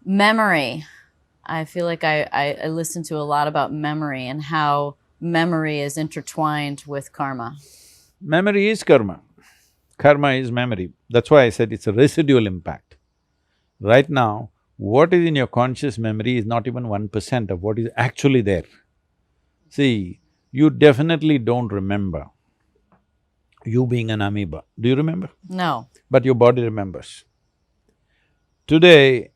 Memory. I feel like I listen to a lot about memory and how memory is intertwined with karma. Memory is karma. Karma is memory. That's why I said it's a residual impact. Right now, what is in your conscious memory is not even 1% of what is actually there. See, you definitely don't remember you being an amoeba. Do you remember? No. But your body remembers. Today,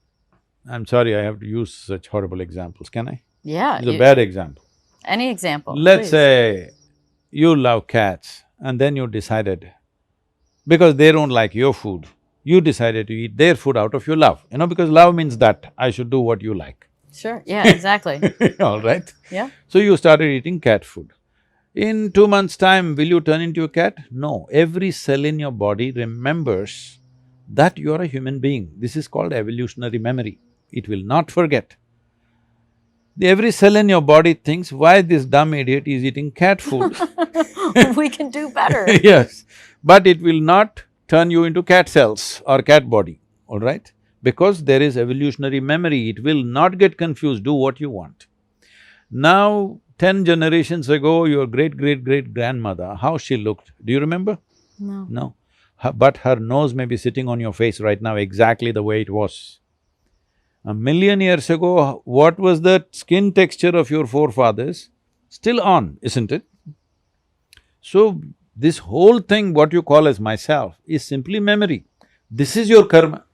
I'm sorry I have to use such horrible examples, can I? Yeah. It's a bad example. Any example, Let's please. say you love cats and then you decided, because they don't like your food, you decided to eat their food out of your love, because love means that I should do what you like. Sure, yeah, exactly. All right? Yeah. So you started eating cat food. In 2 months' time, will you turn into a cat? No. Every cell in your body remembers that you're a human being. This is called evolutionary memory. It will not forget. Every cell in your body thinks, why this dumb idiot is eating cat food? We can do better. Yes, but it will not turn you into cat cells or cat body, all right? Because there is evolutionary memory, it will not get confused, do what you want. Now, 10 generations ago, your great-great-great-grandmother, how she looked, do you remember? No. No. But her nose may be sitting on your face right now exactly the way it was. 1,000,000 years ago, what was the skin texture of your forefathers? Still on, isn't it? So, this whole thing, what you call as myself, is simply memory. This is your karma.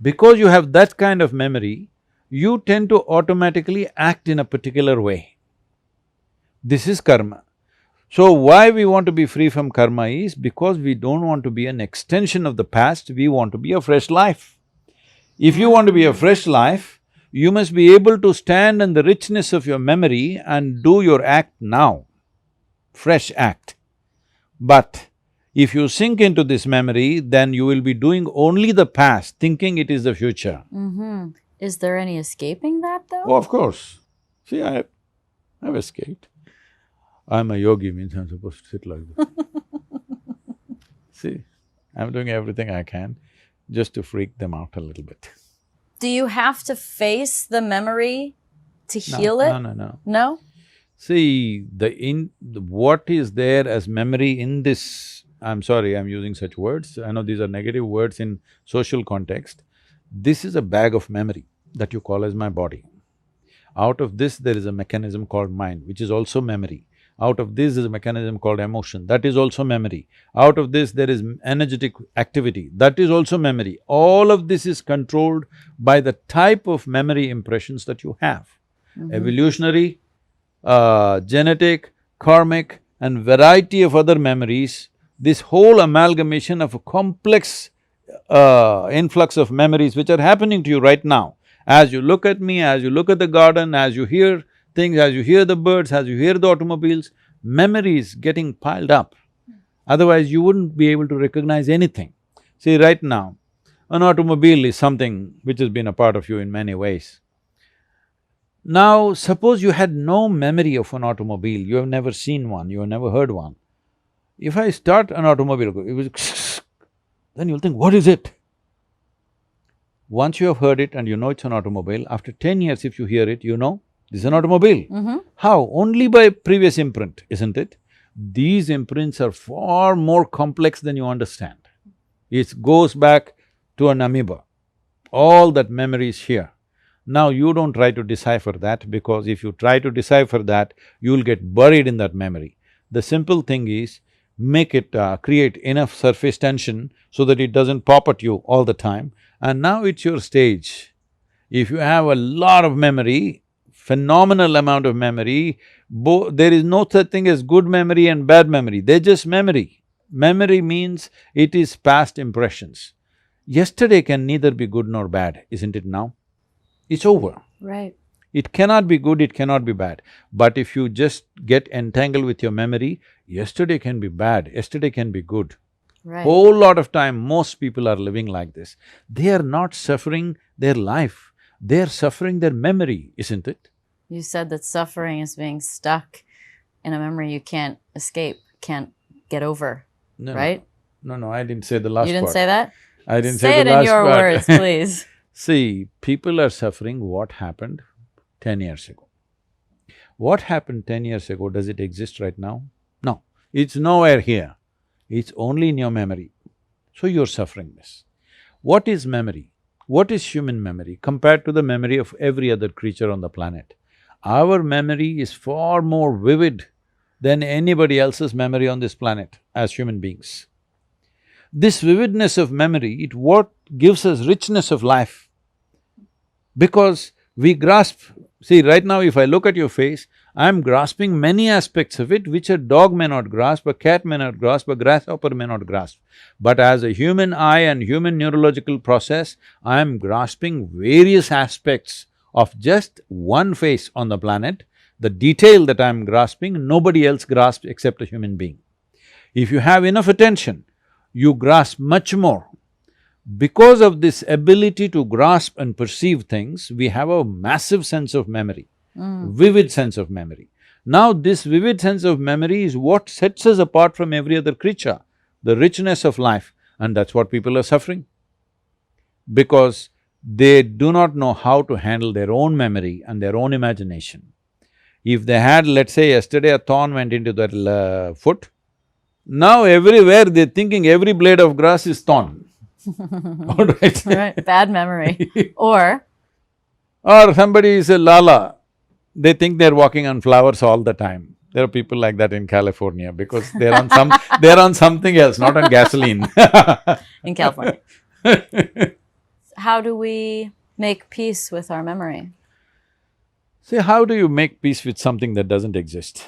Because you have that kind of memory, you tend to automatically act in a particular way. This is karma. So, why we want to be free from karma is because we don't want to be an extension of the past, we want to be a fresh life. If you want to be a fresh life, you must be able to stand in the richness of your memory and do your act now, fresh act. But if you sink into this memory, then you will be doing only the past, thinking it is the future. Is there any escaping that though? Oh, of course. See, I've escaped. I'm a yogi means I'm supposed to sit like this. See, I'm doing everything I can just to freak them out a little bit. Do you have to face the memory to No, heal it? No. No? See, what is there as memory in this, I'm sorry, I'm using such words, I know these are negative words in social context. This is a bag of memory that you call as my body. Out of this, there is a mechanism called mind, which is also memory. Out of this is a mechanism called emotion, that is also memory. Out of this, there is energetic activity, that is also memory. All of this is controlled by the type of memory impressions that you have. Evolutionary, genetic, karmic and variety of other memories, this whole amalgamation of a complex influx of memories which are happening to you right now. As you look at me, as you look at the garden, as you hear things, as you hear the birds, as you hear the automobiles, memories getting piled up. Otherwise, you wouldn't be able to recognize anything. See, right now, an automobile is something which has been a part of you in many ways. Now, suppose you had no memory of an automobile, you have never seen one, you have never heard one. If I start an automobile, it was then you'll think, what is it? Once you have heard it and you know it's an automobile, after 10 years if you hear it, you know, this is an automobile. How? Only by previous imprint, isn't it? These imprints are far more complex than you understand. It goes back to an amoeba. All that memory is here. Now you don't try to decipher that, because if you try to decipher that, you'll get buried in that memory. The simple thing is, make it… create enough surface tension so that it doesn't pop at you all the time, and now it's your stage. If you have a lot of memory, phenomenal amount of memory, there is no such thing as good memory and bad memory, they're just memory. Memory means it is past impressions. Yesterday can neither be good nor bad, isn't it now? It's over. Right. It cannot be good, it cannot be bad. But if you just get entangled with your memory, yesterday can be bad, yesterday can be good. Right. Whole lot of time, most people are living like this. They are not suffering their life, they are suffering their memory, isn't it? You said that suffering is being stuck in a memory you can't escape, can't get over, No, right? No, I didn't say the last part. You didn't say that? I didn't say say it the last in your part. words, please. See, people are suffering what happened 10 years ago. What happened 10 years ago, does it exist right now? No, it's nowhere here. It's only in your memory. So you're suffering this. What is memory? What is human memory compared to the memory of every other creature on the planet? Our memory is far more vivid than anybody else's memory on this planet as human beings. This vividness of memory, it what gives us richness of life. Because we grasp… See, right now if I look at your face, I'm grasping many aspects of it which a dog may not grasp, a cat may not grasp, a grasshopper may not grasp. But as a human eye and human neurological process, I'm grasping various aspects of just one face on the planet. The detail that I'm grasping, nobody else grasps except a human being. If you have enough attention, you grasp much more. Because of this ability to grasp and perceive things, we have a massive sense of memory, vivid sense of memory. Now this vivid sense of memory is what sets us apart from every other creature, the richness of life, and that's what people are suffering. Because they do not know how to handle their own memory and their own imagination. If they had, let's say yesterday a thorn went into their foot, now everywhere they're thinking every blade of grass is thorn. All right. Right, bad memory. Or Somebody is a lala, they think they're walking on flowers all the time. There are people like that in California because they're on they're on something else, not on gasoline. in California. How do we make peace with our memory? See, how do you make peace with something that doesn't exist?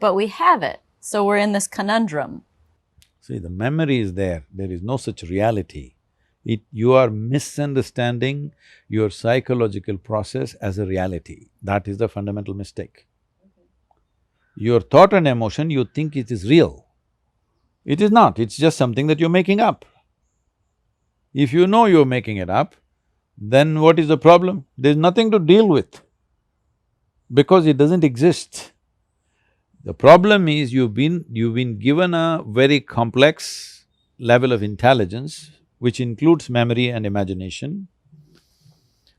But we have it, so we're in this conundrum. See, the memory is there is no such reality. You are misunderstanding your psychological process as a reality. That is the fundamental mistake. Your thought and emotion, you think it is real. It is not, it's just something that you're making up. If you know you're making it up, then what is the problem? There's nothing to deal with because it doesn't exist. The problem is you've been given a very complex level of intelligence which includes memory and imagination,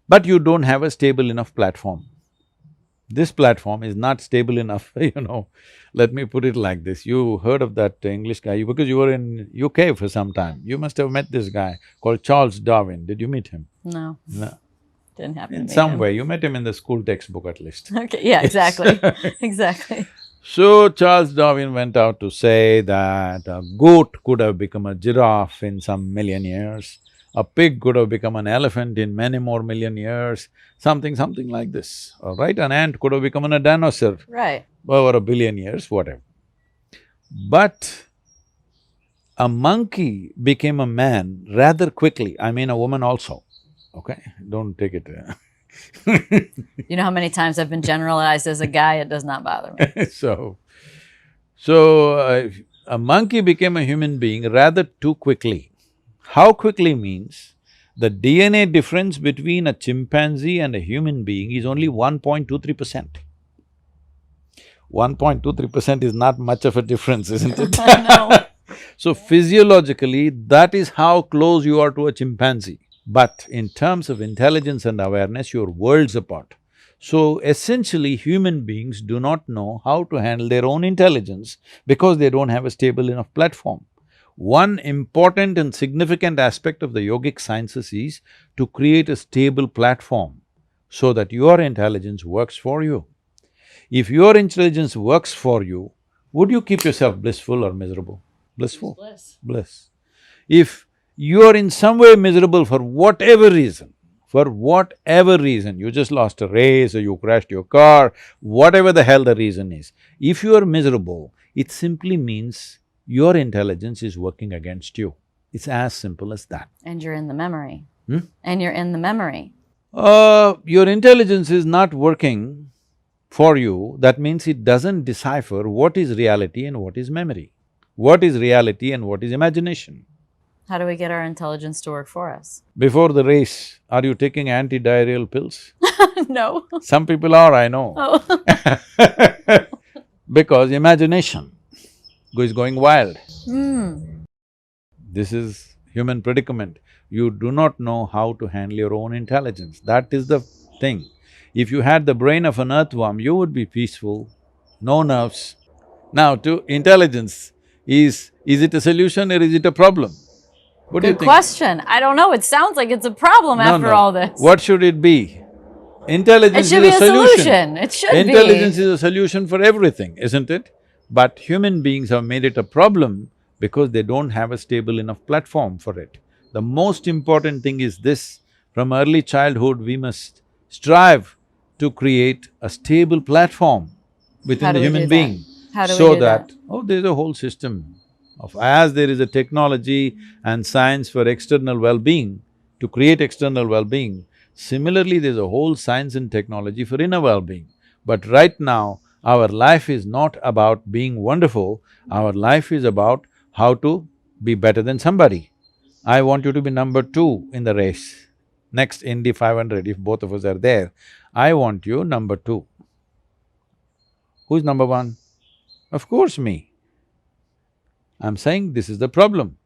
but you don't have a stable enough platform. This platform is not stable enough, let me put it like this. You heard of that English guy, because you were in UK for some time, you must have met this guy called Charles Darwin. Did you meet him? No. No. Didn't happen to In meet some him. way, you met him in the school textbook at least. Okay, yeah, exactly, exactly. So Charles Darwin went out to say that a goat could have become a giraffe in some million years, a pig could have become an elephant in many more million years, something like this, all right? An ant could have become a dinosaur Right. over a billion years, whatever. But a monkey became a man rather quickly, I mean a woman also, okay? Don't take it… You know how many times I've been generalized as a guy, it does not bother me. A monkey became a human being rather too quickly. How quickly means the DNA difference between a chimpanzee and a human being is only 1.23%. 1.23% is not much of a difference, isn't it? I know. So physiologically, that is how close you are to a chimpanzee. But in terms of intelligence and awareness, you're worlds apart. So essentially, human beings do not know how to handle their own intelligence because they don't have a stable enough platform. One important and significant aspect of the yogic sciences is to create a stable platform so that your intelligence works for you. If your intelligence works for you, would you keep yourself blissful or miserable? Blissful? Bliss. Bliss. If you're in some way miserable for whatever reason, you just lost a race or you crashed your car, whatever the hell the reason is, if you are miserable, it simply means your intelligence is working against you. It's as simple as that. And you're in the memory. And you're in the memory. Your intelligence is not working for you, that means it doesn't decipher what is reality and what is memory, what is reality and what is imagination. How do we get our intelligence to work for us? Before the race, are you taking anti-diarrheal pills? No. Some people are, I know. Oh. Because imagination is going wild. This is human predicament. You do not know how to handle your own intelligence. That is the thing. If you had the brain of an earthworm, you would be peaceful, no nerves. Now, to intelligence, is it a solution or is it a problem? What do you Good think? question. I don't know. It sounds like it's a problem No, after no. all this. What should it be? It Intelligence should is be a a solution. solution. It should Intelligence be. is a solution for everything, isn't it? But human beings have made it a problem because they don't have a stable enough platform for it. The most important thing is this: from early childhood, we must strive to create a stable platform How within do the we do human that? being, How do we so do that? that, oh, there's a whole system of… as there is a technology and science for external well-being, to create external well-being, similarly there's a whole science and technology for inner well-being. But right now, our life is not about being wonderful, our life is about how to be better than somebody. I want you to be number 2 in the race. Next Indy 500, if both of us are there, I want you number 2. Who's number 1? Of course me. I'm saying this is the problem,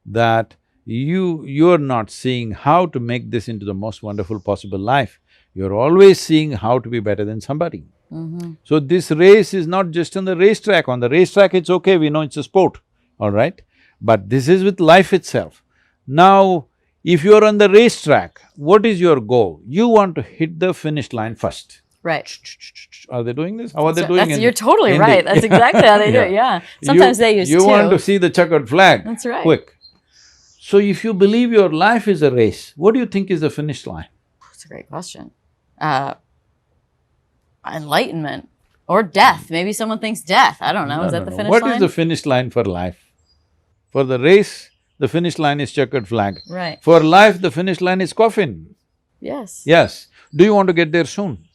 that you're not seeing how to make this into the most wonderful possible life. You're always seeing how to be better than somebody. So this race is not just on the racetrack. On the racetrack, it's okay, we know it's a sport, all right? But this is with life itself. Now, if you're on the racetrack, what is your goal? You want to hit the finish line first. Right. Are they doing this? How are they doing You're totally in right. That's exactly how they do it, yeah. Sometimes they use two. You want to see the checkered flag. That's right. Quick. So if you believe your life is a race, what do you think is the finish line? That's a great question. Enlightenment or death. Maybe someone thinks death. I don't know. Is that the finish line? What is the finish line for life? For the race, the finish line is checkered flag. Right. For life, the finish line is coffin. Yes. Yes. Do you want to get there soon?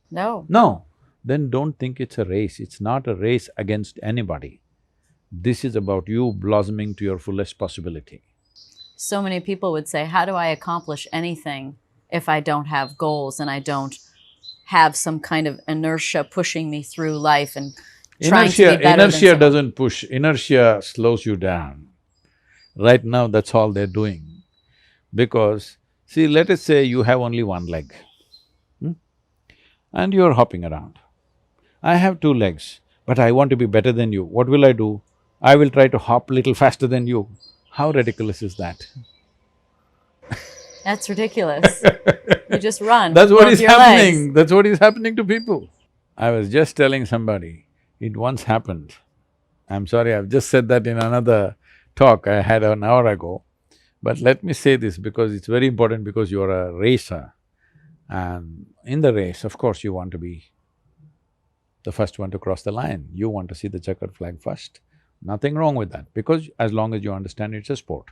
No. No. Then don't think it's a race. It's not a race against anybody. This is about you blossoming to your fullest possibility. So many people would say, how do I accomplish anything if I don't have goals and I don't have some kind of inertia pushing me through life and trying to be better than Inertia someone? doesn't push, inertia slows you down. Right now, that's all they're doing. Because, see, let us say you have only one leg, and you're hopping around. I have 2 legs, but I want to be better than you. What will I do? I will try to hop little faster than you. How ridiculous is that? That's ridiculous. You just run. That's what both is your happening, legs. that's what is happening to people. I was just telling somebody, it once happened. I'm sorry, I've just said that in another talk I had an hour ago. But let me say this because it's very important, because you're a racer. And in the race, of course, you want to be the first one to cross the line. You want to see the checkered flag first. Nothing wrong with that, because as long as you understand it's a sport.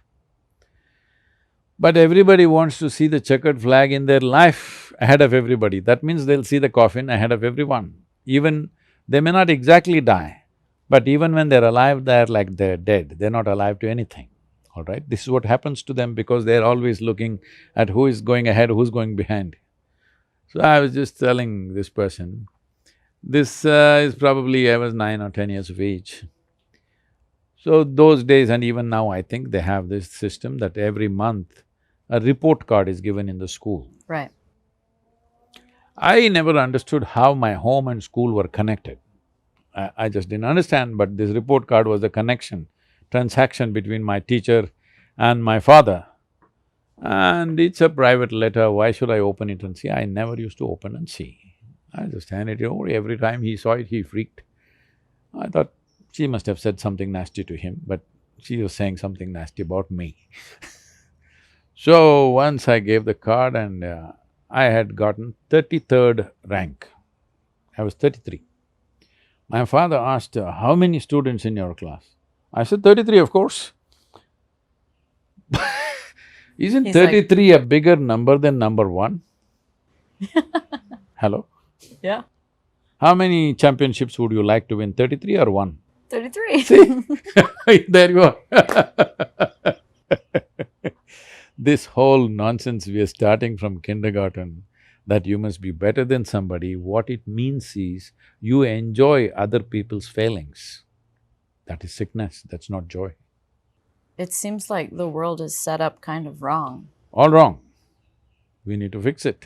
But everybody wants to see the checkered flag in their life ahead of everybody. That means they'll see the coffin ahead of everyone. Even they may not exactly die, but even when they're alive, they're like they're dead. They're not alive to anything, all right? This is what happens to them because they're always looking at who is going ahead, who's going behind. So I was just telling this person, this is probably… I was 9 or 10 years of age. So those days and even now, I think they have this system that every month a report card is given in the school. Right. I never understood how my home and school were connected. I just didn't understand, but this report card was the connection, transaction between my teacher and my father. And it's a private letter, why should I open it and see? I never used to open and see. I just handed it over. Every time he saw it, he freaked. I thought, she must have said something nasty to him, but she was saying something nasty about me. So once I gave the card and I had gotten 33rd rank. I was 33. My father asked, how many students in your class? I said, 33, of course. Isn't 33 a bigger number than number 1? Hello? Yeah. How many championships would you like to win, 33 or 1? 33. See? There you are. This whole nonsense we are starting from kindergarten, that you must be better than somebody, what it means is you enjoy other people's failings. That is sickness, that's not joy. It seems like the world is set up kind of wrong. All wrong. We need to fix it.